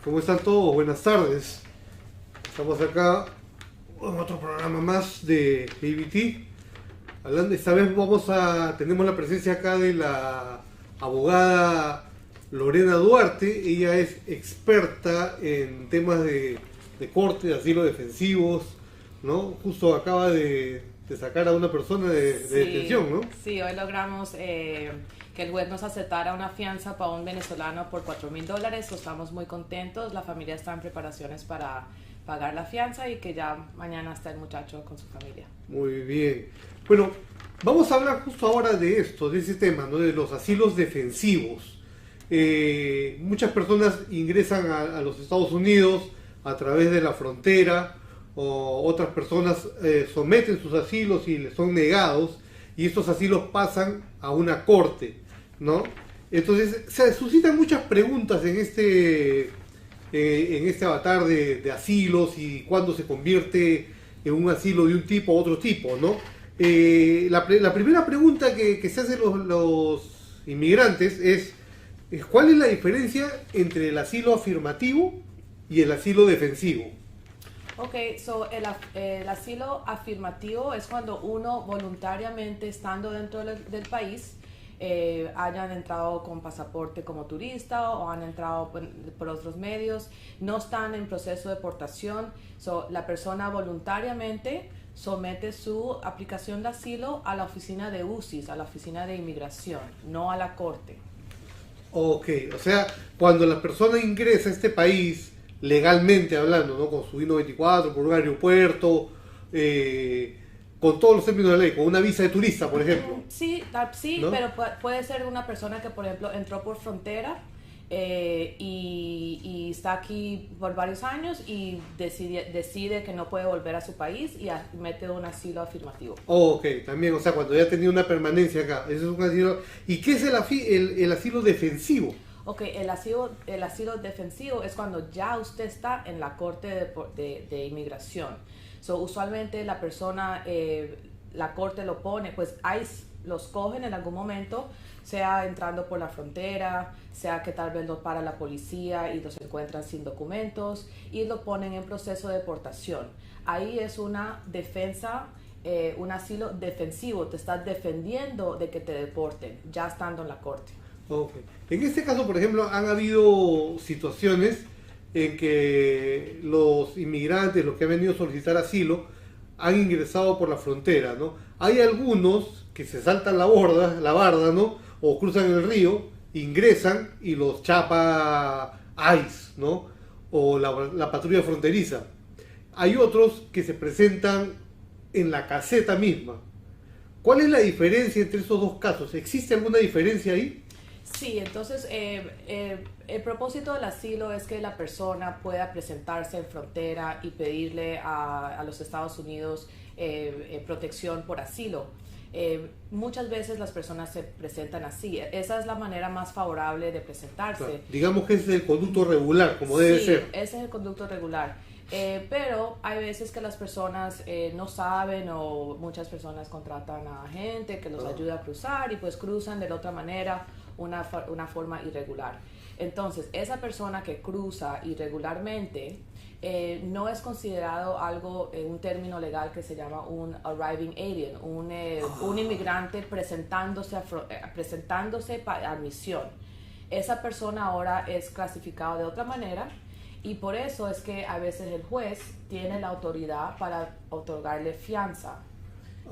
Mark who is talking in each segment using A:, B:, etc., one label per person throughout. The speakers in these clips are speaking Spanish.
A: ¿Cómo están todos? Buenas tardes. Estamos acá en otro programa más de ABT. Hablando, esta vez tenemos la presencia acá de la abogada Lorena Duarte. Ella es experta en temas de corte, de asilo defensivos, ¿no? Justo acaba de sacar a una persona de detención, ¿no?
B: Sí, hoy logramos que el juez nos aceptara una fianza para un venezolano por $4,000. Estamos muy contentos, la familia está en preparaciones para pagar la fianza y que ya mañana está el muchacho con su familia.
A: Muy bien. Bueno, vamos a hablar justo ahora de esto, de ese tema, ¿no? De los asilos defensivos. Muchas personas ingresan a los Estados Unidos a través de la frontera, o otras personas someten sus asilos y les son negados, y estos asilos pasan a una corte, ¿no? Entonces se suscitan muchas preguntas en este avatar de asilos y cuándo se convierte en un asilo de un tipo a otro tipo, ¿no? La primera pregunta que se hacen los inmigrantes es ¿cuál es la diferencia entre el asilo afirmativo y el asilo defensivo?
B: Ok, el asilo afirmativo es cuando uno voluntariamente, estando dentro del país, hayan entrado con pasaporte como turista o han entrado por otros medios, no están en proceso de deportación. La persona voluntariamente somete su aplicación de asilo a la oficina de UCIS, a la oficina de inmigración, no a la corte.
A: Ok, o sea, cuando la persona ingresa a este país, legalmente hablando, ¿no? Con su I-94, por un aeropuerto, con todos los términos de la ley, con una visa de turista, por ejemplo.
B: Sí,
A: ¿no?
B: pero puede ser una persona que, por ejemplo, entró por frontera y está aquí por varios años y decide que no puede volver a su país y mete un asilo afirmativo.
A: Ok, también, o sea, cuando ya ha tenido una permanencia acá, eso es un asilo. ¿Y qué es el asilo defensivo?
B: Ok, el asilo defensivo es cuando ya usted está en la corte de inmigración. Usualmente la persona, la corte lo pone, pues ICE los cogen en algún momento, sea entrando por la frontera, sea que tal vez los para la policía y los encuentran sin documentos y lo ponen en proceso de deportación. Ahí es una defensa, un asilo defensivo, te estás defendiendo de que te deporten, ya estando en la corte.
A: Okay. En este caso, por ejemplo, han habido situaciones en que los inmigrantes, los que han venido a solicitar asilo, han ingresado por la frontera, ¿no? Hay algunos que se saltan la barda, ¿no? O cruzan el río, ingresan y los chapa ICE, ¿no? O la patrulla fronteriza. Hay otros que se presentan en la caseta misma. ¿Cuál es la diferencia entre esos dos casos? ¿Existe alguna diferencia ahí?
B: Sí, entonces el propósito del asilo es que la persona pueda presentarse en frontera y pedirle a los Estados Unidos protección por asilo. Muchas veces las personas se presentan así. Esa es la manera más favorable de presentarse.
A: Claro, digamos que ese es el conducto regular, como debe ser.
B: Sí, ese es el conducto regular. Pero hay veces que las personas no saben o muchas personas contratan a gente que los ayuda a cruzar y pues cruzan de la otra manera, una forma irregular. Entonces, esa persona que cruza irregularmente no es considerado algo, un término legal que se llama un arriving alien, un inmigrante presentándose para admisión. Esa persona ahora es clasificado de otra manera. Y por eso es que a veces el juez tiene la autoridad para otorgarle fianza.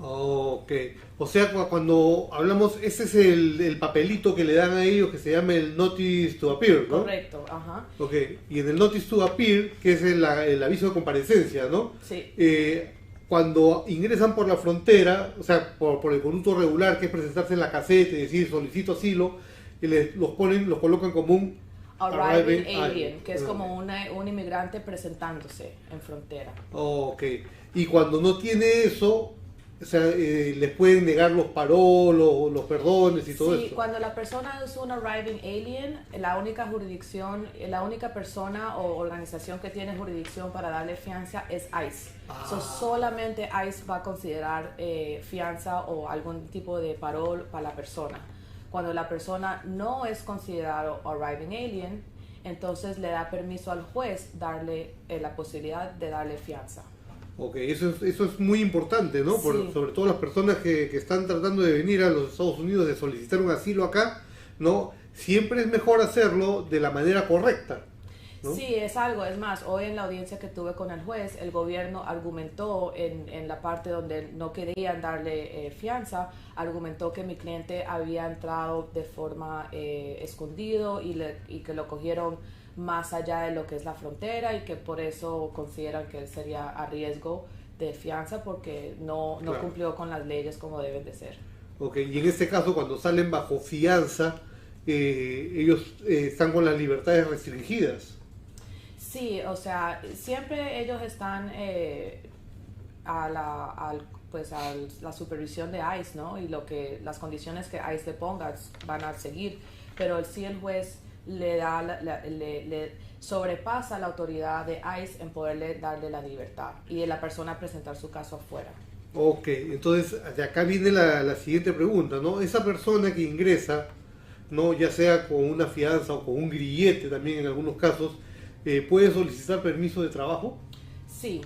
A: Ok, o sea, cuando hablamos, ese es el papelito que le dan a ellos que se llama el Notice to Appear, ¿no?
B: Correcto, ajá.
A: Ok, y en el Notice to Appear, que es el aviso de comparecencia, ¿no?
B: Sí.
A: Cuando ingresan por la frontera, o sea, por el conducto regular, que es presentarse en la caseta y decir solicito asilo, y los colocan como un
B: Arriving alien, que es como un inmigrante presentándose en frontera.
A: Ok, y cuando no tiene eso, o sea, les pueden negar los parolos, los perdones y todo eso.
B: Sí, cuando la persona es un arriving alien, la única jurisdicción, la única persona o organización que tiene jurisdicción para darle fianza es ICE. Solamente ICE va a considerar fianza o algún tipo de parol para la persona. Cuando la persona no es considerado arriving alien, entonces le da permiso al juez darle la posibilidad de darle fianza.
A: Ok, eso es muy importante, ¿no?
B: Sí.
A: Sobre todo las personas que están tratando de venir a los Estados Unidos, de solicitar un asilo acá, ¿no? Siempre es mejor hacerlo de la manera correcta, ¿no?
B: Sí, es más, hoy en la audiencia que tuve con el juez, el gobierno argumentó en la parte donde no querían darle fianza, argumentó que mi cliente había entrado de forma escondido y que lo cogieron más allá de lo que es la frontera y que por eso consideran que él sería a riesgo de fianza porque no
A: Claro.
B: cumplió con las leyes como deben de ser.
A: Ok, y en este caso cuando salen bajo fianza, ellos están con las libertades restringidas.
B: Sí, o sea, siempre ellos están pues a la supervisión de ICE, ¿no? Y las condiciones que ICE le ponga van a seguir, pero sí el juez le sobrepasa la autoridad de ICE en poderle darle la libertad y de la persona presentar su caso afuera.
A: Ok, entonces de acá viene la siguiente pregunta, ¿no? Esa persona que ingresa, ¿no? Ya sea con una fianza o con un grillete también en algunos casos, ¿puede solicitar permiso de trabajo?
B: Sí,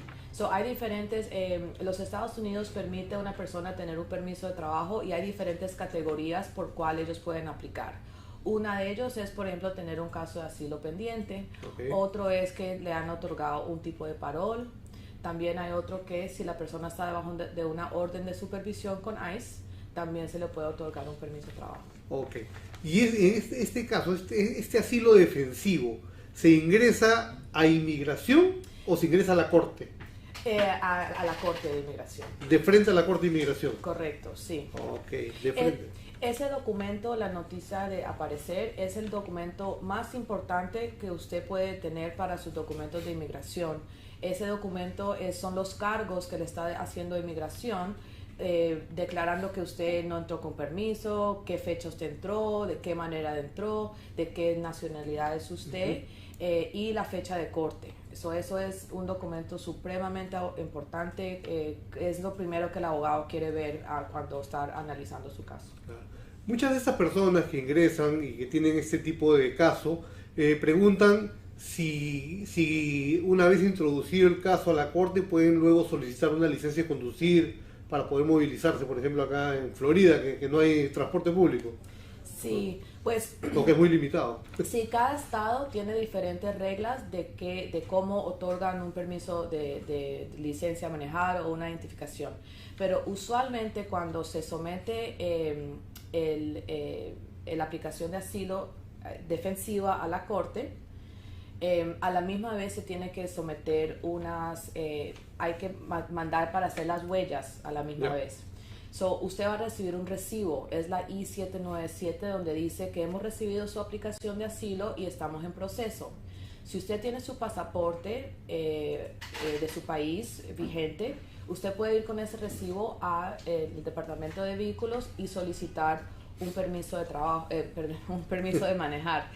B: hay diferentes, los Estados Unidos permite a una persona tener un permiso de trabajo y hay diferentes categorías por cuál ellos pueden aplicar. Una de ellos es, por ejemplo, tener un caso de asilo pendiente.
A: Okay.
B: Otro es que le han otorgado un tipo de parol. También hay otro que si la persona está debajo de una orden de supervisión con ICE, también se le puede otorgar un permiso de trabajo.
A: Ok. Y en este caso, este asilo defensivo, ¿se ingresa a inmigración o se ingresa a la corte?
B: A la Corte de Inmigración.
A: De frente a la Corte de Inmigración.
B: Correcto, sí.
A: Ok, de frente.
B: Ese documento, la noticia de aparecer, es el documento más importante que usted puede tener para sus documentos de inmigración. Ese documento son los cargos que le está haciendo inmigración, declarando que usted no entró con permiso, qué fecha usted entró, de qué manera entró, de qué nacionalidad es usted, y la fecha de corte. Eso es un documento supremamente importante, es lo primero que el abogado quiere ver cuando está analizando su caso.
A: Claro. Muchas de estas personas que ingresan y que tienen este tipo de caso preguntan si una vez introducido el caso a la corte pueden luego solicitar una licencia de conducir para poder movilizarse, por ejemplo acá en Florida, que no hay transporte público.
B: Sí, pues...
A: Porque es muy limitado.
B: Sí, cada estado tiene diferentes reglas de cómo otorgan un permiso de licencia a manejar o una identificación. Pero usualmente cuando se somete la aplicación de asilo defensiva a la corte, a la misma vez se tiene que someter hay que mandar para hacer las huellas a la misma vez. Usted va a recibir un recibo, es la I-797, donde dice que hemos recibido su aplicación de asilo y estamos en proceso. Si usted tiene su pasaporte de su país vigente, usted puede ir con ese recibo al Departamento de Vehículos y solicitar un permiso de trabajo, un permiso de manejar.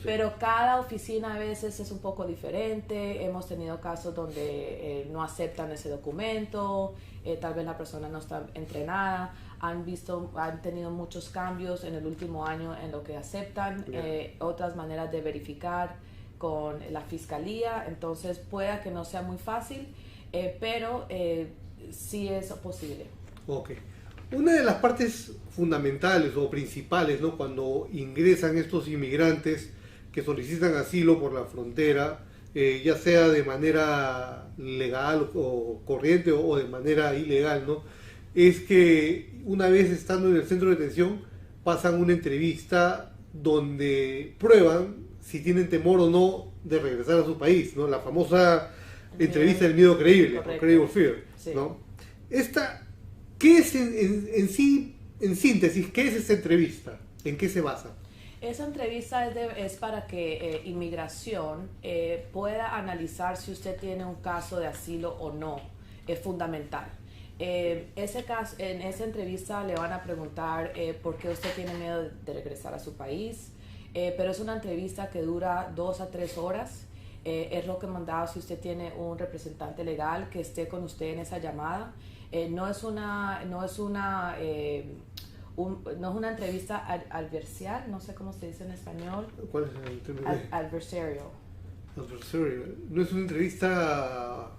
B: Pero cada oficina a veces es un poco diferente. Hemos tenido casos donde no aceptan ese documento, tal vez la persona no está entrenada. Han tenido muchos cambios en el último año en lo que aceptan, otras maneras de verificar con la fiscalía. Entonces pueda que no sea muy fácil, pero sí es posible.
A: Ok. Una de las partes fundamentales o principales, ¿no? Cuando ingresan estos inmigrantes que solicitan asilo por la frontera, ya sea de manera legal o corriente o de manera ilegal, ¿no? Es que una vez estando en el centro de detención pasan una entrevista donde prueban si tienen temor o no de regresar a su país, ¿no? La famosa entrevista del miedo creíble, o Credible Fear,
B: sí.
A: ¿no? ¿Qué es en síntesis, qué es esta entrevista? ¿En qué se basa?
B: Esa entrevista es para que inmigración pueda analizar si usted tiene un caso de asilo o no. Es fundamental. En esa entrevista le van a preguntar por qué usted tiene miedo de regresar a su país, pero es una entrevista que dura 2 a 3 horas. Es recomendado si usted tiene un representante legal que esté con usted en esa llamada. No es no es una entrevista adversarial, no sé cómo se dice en español.
A: ¿Cuál es el término?
B: Adversarial.
A: Adversarial. No es una entrevista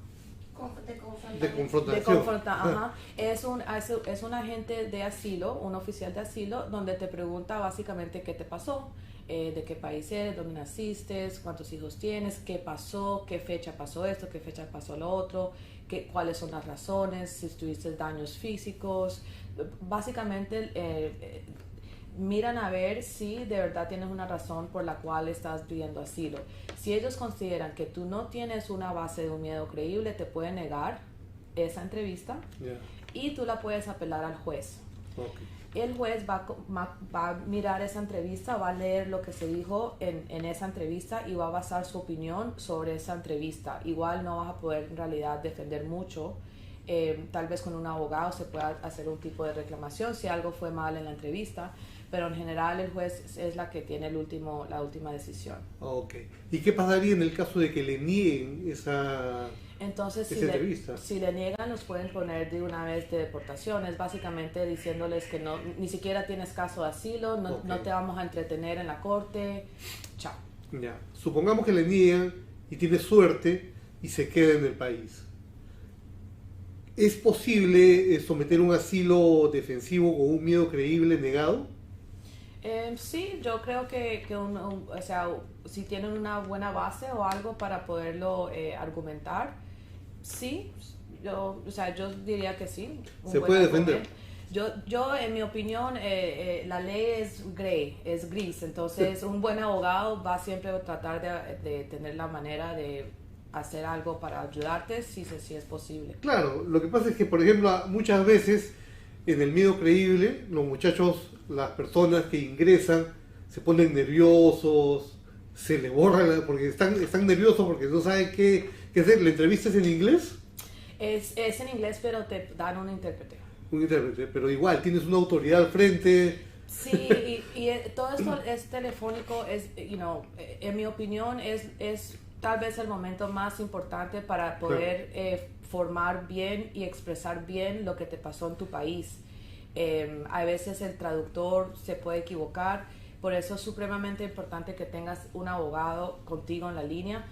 A: de confrontación.
B: Ajá. Es un agente de asilo, un oficial de asilo, donde te pregunta básicamente qué te pasó, de qué país eres, dónde naciste, cuántos hijos tienes, qué pasó, qué fecha pasó esto, qué fecha pasó lo otro, cuáles son las razones, si tuviste daños físicos. Básicamente miran a ver si de verdad tienes una razón por la cual estás pidiendo asilo. Si ellos consideran que tú no tienes una base de un miedo creíble, te pueden negar esa entrevista y tú la puedes apelar al juez.
A: Okay.
B: El juez va a mirar esa entrevista, va a leer lo que se dijo en esa entrevista y va a basar su opinión sobre esa entrevista. Igual no vas a poder en realidad defender mucho. Tal vez con un abogado se pueda hacer un tipo de reclamación si algo fue mal en la entrevista, pero en general el juez es la que tiene la última decisión.
A: Okay. ¿Y qué pasaría en el caso de que le nieguen esa entrevista?
B: Si le niegan, los pueden poner de una vez de deportación. Es básicamente diciéndoles que ni siquiera tienes caso de asilo, no te vamos a entretener en la corte, chao.
A: Ya. Supongamos que le niegan y tiene suerte y se queda en el país. ¿Es posible someter un asilo defensivo con un miedo creíble negado?
B: Sí, yo creo que o sea, si tienen una buena base o algo para poderlo argumentar, sí, yo diría que sí.
A: ¿Se puede defender?
B: Yo en mi opinión, la ley es gris, entonces un buen abogado va siempre a tratar de tener la manera de hacer algo para ayudarte si es posible.
A: Claro, lo que pasa es que, por ejemplo, muchas veces en el miedo creíble, los muchachos, las personas que ingresan, se ponen nerviosos, se le borra, porque están nerviosos porque no saben qué hacer. ¿La entrevista es en inglés?
B: Es en inglés, pero te dan un intérprete.
A: Un intérprete, pero igual, tienes una autoridad al frente.
B: Sí, y todo esto es telefónico, en mi opinión es tal vez el momento más importante para poder formar bien y expresar bien lo que te pasó en tu país. A veces el traductor se puede equivocar, por eso es supremamente importante que tengas un abogado contigo en la línea,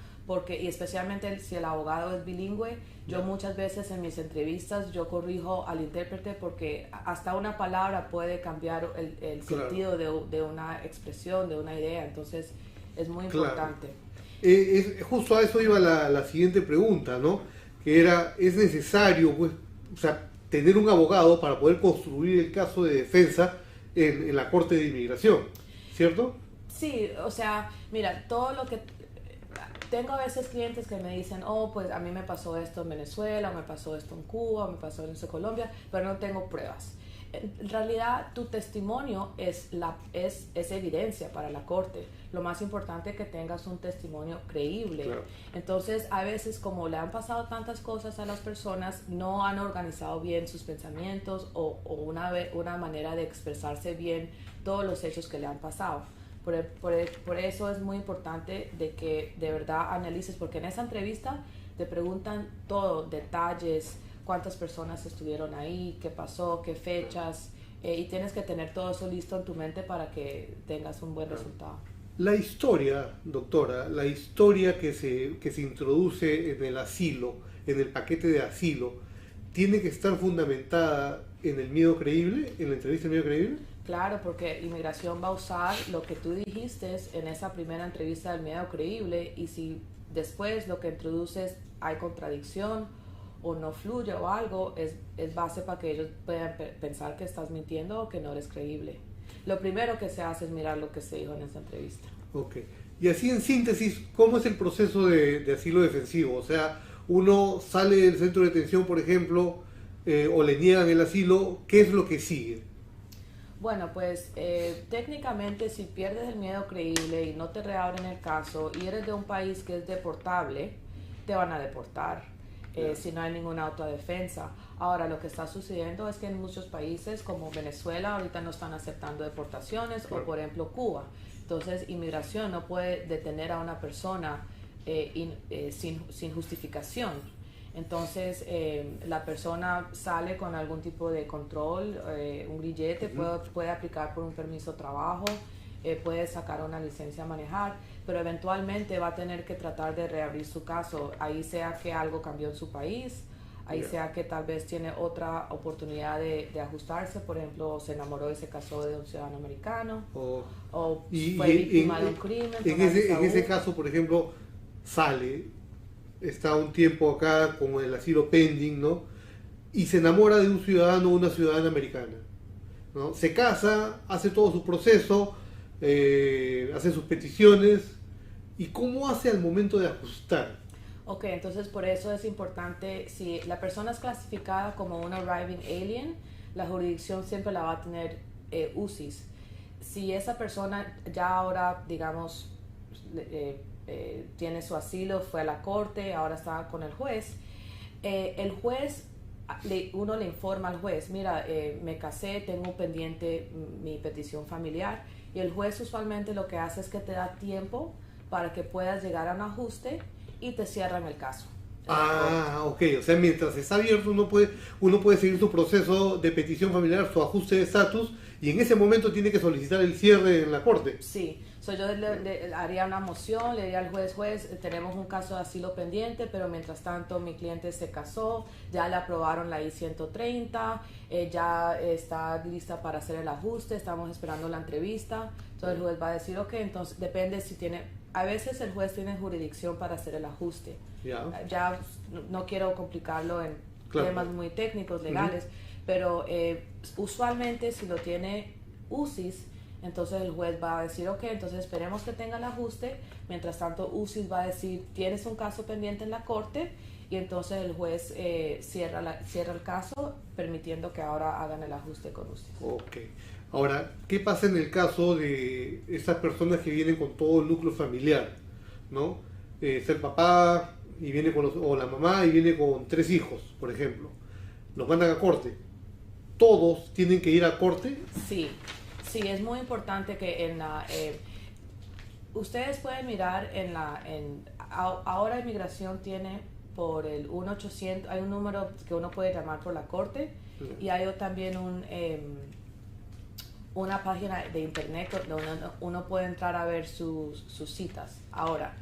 B: y especialmente si el abogado es bilingüe. Yo muchas veces en mis entrevistas yo corrijo al intérprete porque hasta una palabra puede cambiar el sentido de una expresión, de una idea, entonces es muy importante.
A: Justo a eso iba la siguiente pregunta, ¿no? Que ¿es necesario, pues, o sea, tener un abogado para poder construir el caso de defensa en la Corte de Inmigración, ¿cierto?
B: Sí, o sea, mira, todo lo que... Tengo a veces clientes que me dicen, pues a mí me pasó esto en Venezuela, me pasó esto en Cuba, me pasó esto en Colombia, pero no tengo pruebas. En realidad, tu testimonio es evidencia para la corte. Lo más importante es que tengas un testimonio creíble.
A: Claro.
B: Entonces, a veces, como le han pasado tantas cosas a las personas, no han organizado bien sus pensamientos o una manera de expresarse bien todos los hechos que le han pasado. Por eso es muy importante de que de verdad analices, porque en esa entrevista te preguntan todo, detalles, cuántas personas estuvieron ahí, qué pasó, qué fechas, y tienes que tener todo eso listo en tu mente para que tengas un buen resultado.
A: La historia, doctora, la historia que se introduce en el asilo, en el paquete de asilo, ¿tiene que estar fundamentada en el miedo creíble, en la entrevista del miedo creíble?
B: Claro, porque inmigración va a usar lo que tú dijiste en esa primera entrevista del miedo creíble, y si después lo que introduces hay contradicción o no fluye o algo, es base para que ellos puedan pensar que estás mintiendo o que no eres creíble. Lo primero que se hace es mirar lo que se dijo en esa entrevista.
A: Ok. Y así en síntesis, ¿cómo es el proceso de asilo defensivo? O sea, uno sale del centro de detención, por ejemplo, o le niegan el asilo, ¿qué es lo que sigue?
B: Bueno, pues técnicamente si pierdes el miedo creíble y no te reabren el caso y eres de un país que es deportable, te van a deportar si no hay ninguna autodefensa. Ahora, lo que está sucediendo es que en muchos países como Venezuela ahorita no están aceptando deportaciones, o por ejemplo Cuba. Entonces, inmigración no puede detener a una persona sin justificación. Entonces, la persona sale con algún tipo de control, un grillete, puede aplicar por un permiso de trabajo, puede sacar una licencia a manejar, pero eventualmente va a tener que tratar de reabrir su caso, ahí sea que algo cambió en su país, ahí sea que tal vez tiene otra oportunidad de ajustarse, por ejemplo, se enamoró y se casó de un ciudadano americano, o fue víctima de un crimen.
A: En ese caso, por ejemplo, sale, está un tiempo acá con el asilo pending, ¿no? Y se enamora de un ciudadano o una ciudadana americana, ¿no? Se casa, hace todo su proceso, hace sus peticiones, ¿y cómo hace al momento de ajustar?
B: Ok, entonces por eso es importante, si la persona es clasificada como un arriving alien, la jurisdicción siempre la va a tener UCIS. Si esa persona ya ahora, digamos, tiene su asilo, fue a la corte, ahora está con el juez uno le informa al juez, mira, me casé, tengo pendiente mi petición familiar, y el juez usualmente lo que hace es que te da tiempo para que puedas llegar a un ajuste y te cierran el caso.
A: Ok, o sea, mientras está abierto uno puede seguir su proceso de petición familiar, su ajuste de estatus, y en ese momento tiene que solicitar el cierre en la corte.
B: Sí, yo le haría una moción, le diría al juez, tenemos un caso de asilo pendiente, pero mientras tanto mi cliente se casó, ya le aprobaron la I-130, ya está lista para hacer el ajuste, estamos esperando la entrevista. Entonces el juez va a decir, ok, entonces depende si tiene, a veces el juez tiene jurisdicción para hacer el ajuste. Ya no quiero complicarlo en temas muy técnicos, legales, pero usualmente si lo tiene UCIS, entonces el juez va a decir, ok, entonces esperemos que tenga el ajuste, mientras tanto UCIS va a decir, tienes un caso pendiente en la corte, y entonces el juez cierra el caso, permitiendo que ahora hagan el ajuste con UCIS.
A: Ok. Ahora, ¿qué pasa en el caso de esas personas que vienen con todo el núcleo familiar? ¿No? Es el papá y viene o la mamá y viene con 3 hijos, por ejemplo. Los mandan a corte. ¿Todos tienen que ir a corte?
B: Sí, es muy importante que ustedes pueden mirar ahora Inmigración tiene por el 1-800, hay un número que uno puede llamar por la corte, y hay también una página de internet donde uno puede entrar a ver sus citas. Ahora,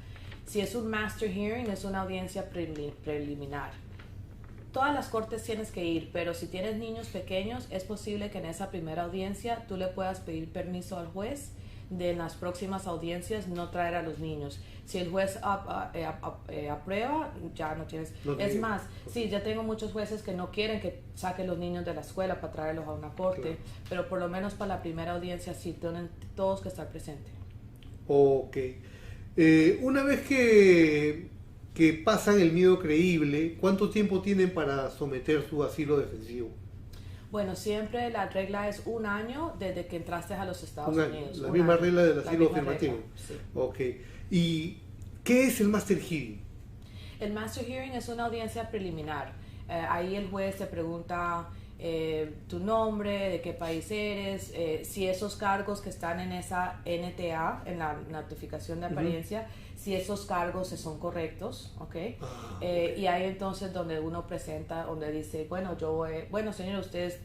B: si es un master hearing, es una audiencia preliminar. Todas las cortes tienes que ir, pero si tienes niños pequeños, es posible que en esa primera audiencia tú le puedas pedir permiso al juez de en las próximas audiencias no traer a los niños. Si el juez aprueba, ya no tienes. Es más, sí, ya tengo muchos jueces que no quieren que saquen los niños de la escuela para traerlos a una corte, pero por lo menos para la primera audiencia sí tienen todos que estar presentes.
A: Ok. Una vez que pasan el miedo creíble, ¿cuánto tiempo tienen para someter su asilo defensivo?
B: Bueno, siempre la regla es 1 año desde que entraste a los Estados Unidos.
A: La misma regla del asilo afirmativo.
B: Sí.
A: Ok. ¿Y qué es el Master Hearing?
B: El Master Hearing es una audiencia preliminar. Ahí el juez te pregunta tu nombre, de qué país eres, si esos cargos que están en esa NTA, en la notificación de apariencia, si esos cargos son correctos, ¿ok? Y ahí entonces donde uno presenta, donde dice, bueno señor, usted es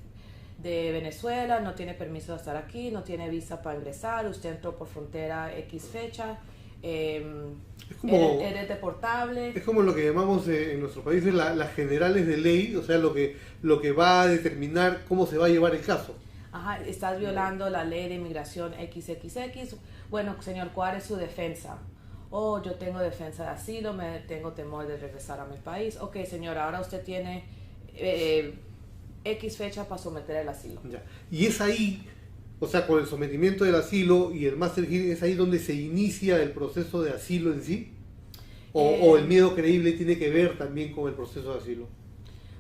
B: de Venezuela, no tiene permiso de estar aquí, no tiene visa para ingresar, usted entró por frontera X fecha, eres deportable.
A: Es como lo que llamamos en nuestros países las generales de ley, o sea, lo que va a determinar cómo se va a llevar el caso.
B: Ajá, estás violando la ley de inmigración XXX. Bueno, señor, ¿cuál es su defensa? Yo tengo defensa de asilo, tengo temor de regresar a mi país. Ok, señor, ahora usted tiene X fecha para someter el asilo.
A: Ya. Y es ahí, o sea, con el sometimiento del asilo y el Master Hearing, ¿es ahí donde se inicia el proceso de asilo en sí? ¿O el miedo creíble tiene que ver también con el proceso de asilo?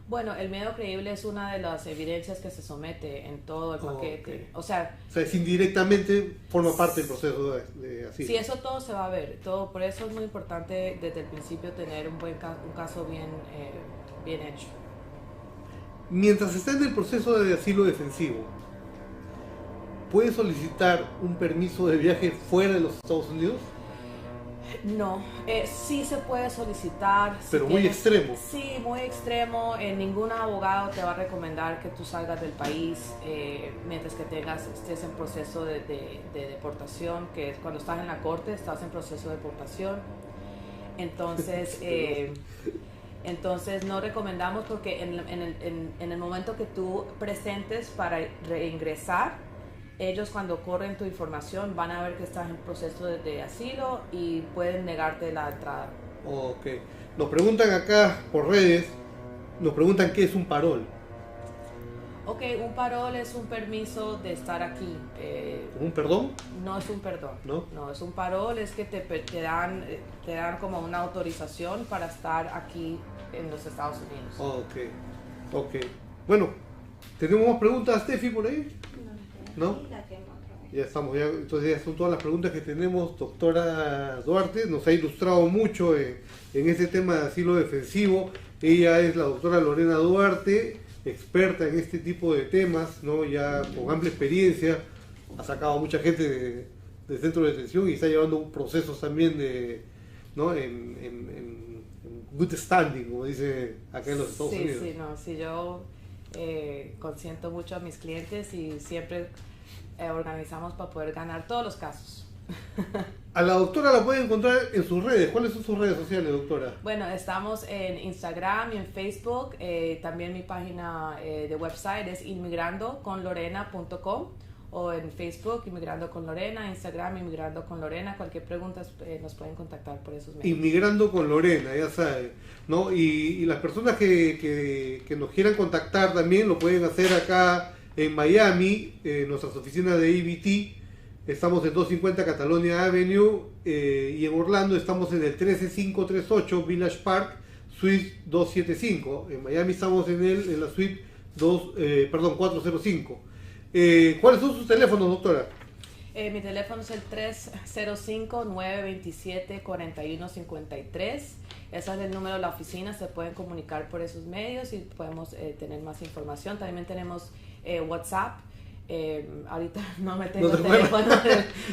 B: Bueno, el miedo creíble es una de las evidencias que se somete en todo el paquete.
A: Okay.
B: O sea,
A: es indirectamente forma parte del proceso de asilo.
B: Sí, eso todo se va a ver. Por eso es muy importante desde el principio tener un caso bien hecho.
A: Mientras está en el proceso de asilo defensivo, ¿puede solicitar un permiso de viaje fuera de los Estados Unidos?
B: No, sí se puede solicitar.
A: Pero muy extremo.
B: Sí, muy extremo. Ningún abogado te va a recomendar que tú salgas del país mientras que estés en proceso de deportación, que es cuando estás en la corte, estás en proceso de deportación. Entonces, entonces no recomendamos porque en el momento que tú presentes para reingresar, ellos cuando corren tu información van a ver que estás en proceso de asilo y pueden negarte la entrada.
A: Ok. Nos preguntan acá por redes, nos preguntan qué es un parol.
B: Ok, un parol es un permiso de estar aquí.
A: ¿Un perdón?
B: No es un perdón.
A: No,
B: es un parol, es que te dan como una autorización para estar aquí en los Estados Unidos.
A: Ok. Bueno, ¿tenemos más preguntas, Steffi, por ahí? ¿No? Ya estamos, entonces ya son todas las preguntas que tenemos. Doctora Duarte nos ha ilustrado mucho en este tema de asilo defensivo. Ella es la doctora Lorena Duarte, experta en este tipo de temas, ¿no? Ya con amplia experiencia, ha sacado a mucha gente de centro de detención y está llevando procesos también ¿no? en good standing, como dice acá en los Estados Unidos.
B: Sí, yo consiento mucho a mis clientes y siempre organizamos para poder ganar todos los casos.
A: A la doctora la pueden encontrar en sus redes. ¿Cuáles son sus redes sociales, doctora?
B: Bueno, estamos en Instagram y en Facebook. También mi página de website es inmigrandoconlorena.com, o en Facebook Inmigrando con Lorena, Instagram Inmigrando con Lorena. Cualquier pregunta nos pueden contactar por esos medios.
A: Inmigrando con Lorena, ya saben, ¿no? Y las personas que nos quieran contactar también lo pueden hacer acá en Miami, en nuestras oficinas de EBT. Estamos en 250 Catalonia Avenue, y en Orlando estamos en el 13538 Village Park, Suite 275. En Miami estamos en la Suite 405. ¿Cuáles son sus teléfonos, doctora?
B: Mi teléfono es el 305-927-4153. Ese es el número de la oficina. Se pueden comunicar por esos medios y podemos tener más información. También tenemos WhatsApp. Ahorita no me tengo el teléfono.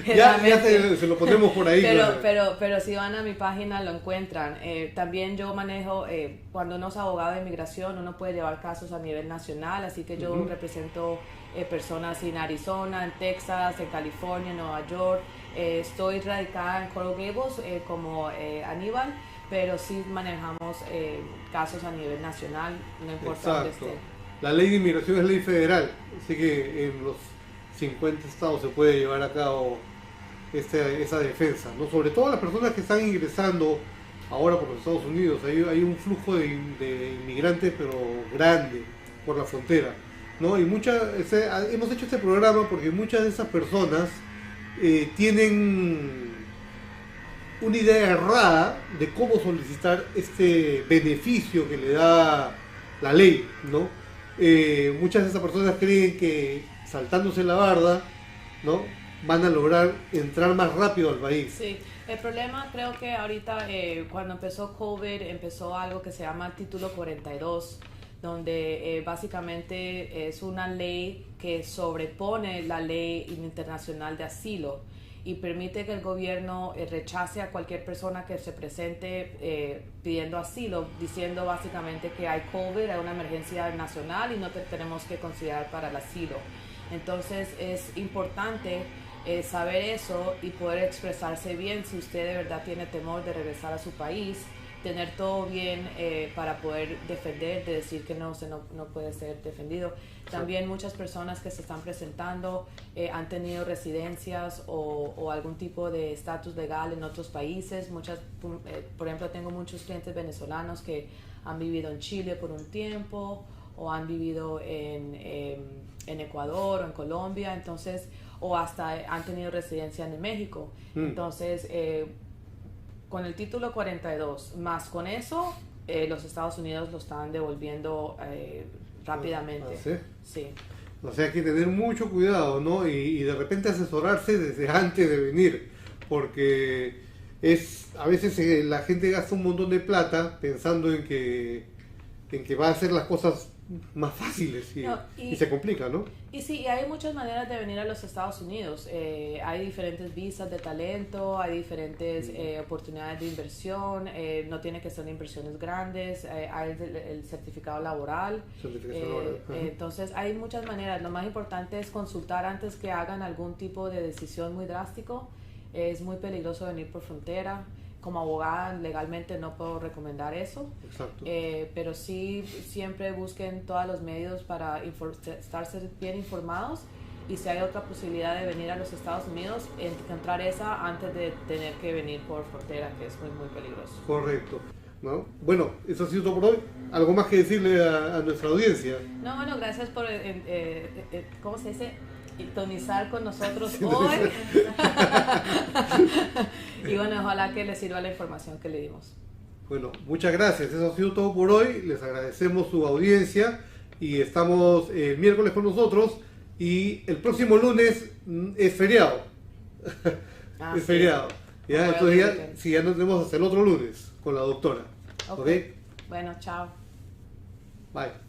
A: ya se lo ponemos por ahí.
B: Pero si van a mi página lo encuentran. También yo manejo, cuando uno es abogado de inmigración, uno puede llevar casos a nivel nacional, así que yo represento personas en Arizona, en Texas, en California, en Nueva York. Estoy radicada en Coral Gables como Aníbal, pero sí manejamos casos a nivel nacional, no importa dónde esté.
A: La ley de inmigración es ley federal, así que en los 50 estados se puede llevar a cabo esa defensa, ¿no? Sobre todo las personas que están ingresando ahora por los Estados Unidos. Hay un flujo de inmigrantes, pero grande, por la frontera, ¿no? Y hemos hecho este programa porque muchas de esas personas tienen una idea errada de cómo solicitar este beneficio que le da la ley, ¿no? Muchas de esas personas creen que saltándose la barda, ¿no?, van a lograr entrar más rápido al país.
B: Sí, el problema creo que ahorita cuando empezó COVID empezó algo que se llama Título 42, donde básicamente es una ley que sobrepone la ley internacional de asilo y permite que el gobierno rechace a cualquier persona que se presente pidiendo asilo, diciendo básicamente que hay COVID, hay una emergencia nacional y no te tenemos que considerar para el asilo. Entonces es importante saber eso y poder expresarse bien si usted de verdad tiene temor de regresar a su país, tener todo bien para poder defender, de decir que no puede ser defendido. También muchas personas que se están presentando han tenido residencias o algún tipo de estatus legal en otros países. Por ejemplo, tengo muchos clientes venezolanos que han vivido en Chile por un tiempo o han vivido en Ecuador o en Colombia, entonces, o hasta han tenido residencia en México. Entonces, con el título 42, más con eso, los Estados Unidos lo están devolviendo rápidamente.
A: ¿Sí?
B: Sí.
A: O sea, hay que tener mucho cuidado, ¿no? Y de repente asesorarse desde antes de venir, porque a veces la gente gasta un montón de plata pensando en que va a hacer las cosas más fáciles
B: No,
A: y se complica, ¿no?
B: Y sí, y hay muchas maneras de venir a los Estados Unidos. Hay diferentes visas de talento, hay diferentes oportunidades de inversión, no tiene que ser inversiones grandes, hay el certificado laboral. Entonces hay muchas maneras. Lo más importante es consultar antes que hagan algún tipo de decisión muy drástico. Es muy peligroso venir por frontera. Como abogada legalmente no puedo recomendar eso.
A: Exacto.
B: Pero sí siempre busquen todos los medios para estarse bien informados, y si hay otra posibilidad de venir a los Estados Unidos, encontrar esa antes de tener que venir por frontera, que es muy muy peligroso.
A: Correcto, ¿no? Bueno, eso ha sido todo por hoy. ¿Algo más que decirle a nuestra audiencia?
B: No, bueno, gracias por ¿cómo se dice? Sintonizar con nosotros hoy. Y bueno, ojalá que les sirva la información que le dimos.
A: Bueno, muchas gracias. Eso ha sido todo por hoy. Les agradecemos su audiencia y estamos el miércoles con nosotros, y el próximo lunes es feriado. Es feriado. Ya, entonces ya nos vemos hasta el otro lunes con la doctora.
B: Ok.
A: ¿Okay?
B: Bueno, chao.
A: Bye.